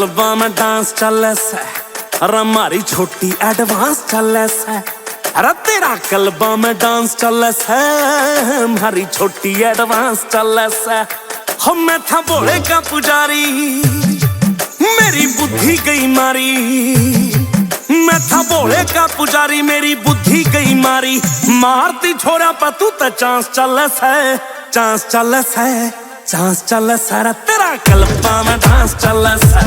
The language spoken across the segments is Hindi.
कलबा में डांस चल ऐसा, अरे हमारी छोटी एडवांस चल ऐसा, अरे तेरा कलबा में डांस चल ऐसा, हमारी छोटी एडवांस चल ऐसा। हम मैं था भोले का पुजारी, मेरी बुद्धि गई मारी, मैं था भोले का पुजारी, मेरी बुद्धि गई मारी। मारती छोरा पर तू तो चांस चल है, चांस चल है, चांस चल है। तेरा कलबा में डांस चल है,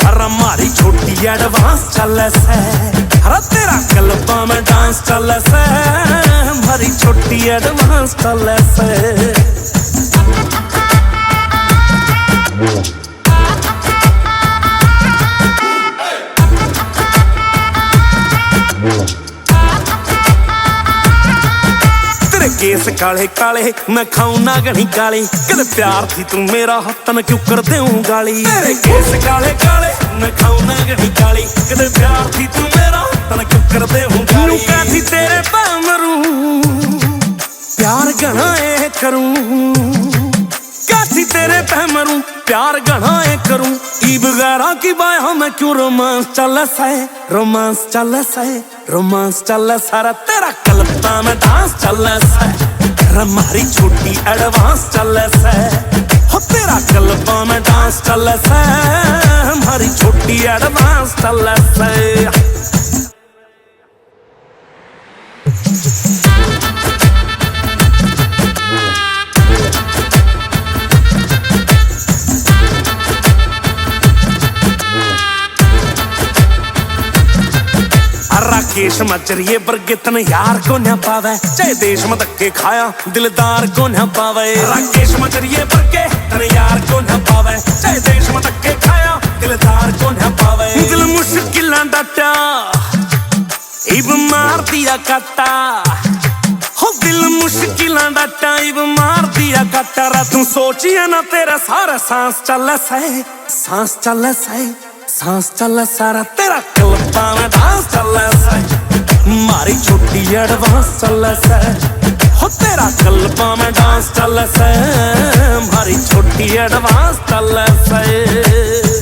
अरे हमारी छोटी एडवांस चल है, अरे तेरा कलबा में डांस चल है, हमारी छोटी एडवांस चल है। तेरे केस काले काले मैं खाऊं ना घनी काली, कद प्यार थी तू मेरा तन क्यों कर देऊं गाली। तेरे केस काले काले मैं खाऊं ना घनी काली, कद प्यार थी तू मेरा तन क्यों कर देऊं गाली। कहती तेरे पे मरूं प्यार घना करूं, कहती तेरे पे मरूं प्यार घना करूं। ई बगैरा की बाया मैं क्यों रोमांस चल है, रोमांस चल है, रोमांस चल सारा। तेरा कलबा में डांस चल है, हमारी छोटी एडवांस चल है, हो तेरा कलबा में डांस चल है, हमारी छोटी एडवांस चल है। राकेश मचरिए वर्गे तन यार को न पावे, चाहे देश में धक्के खाया दिलदार को न पावे। राकेश मचरिए वर्गे तन यार को न पावे, चाहे देश में धक्के खाया दिलदार को न पावे। दिल मुश्किल डटा इब मार दिया काटा, हो दिल मुश्किल डटा इब मार दिया काटा। रा तू सोचिए ना तेरा सारा सांस चल है, सांस चल है, सांस चल सारा। तेरा कलबा में डांस चल है, हमारी छोटी एडवांस चल है, हो तेरा कलबा में डांस चल है, हमारी छोटी एडवांस चल है।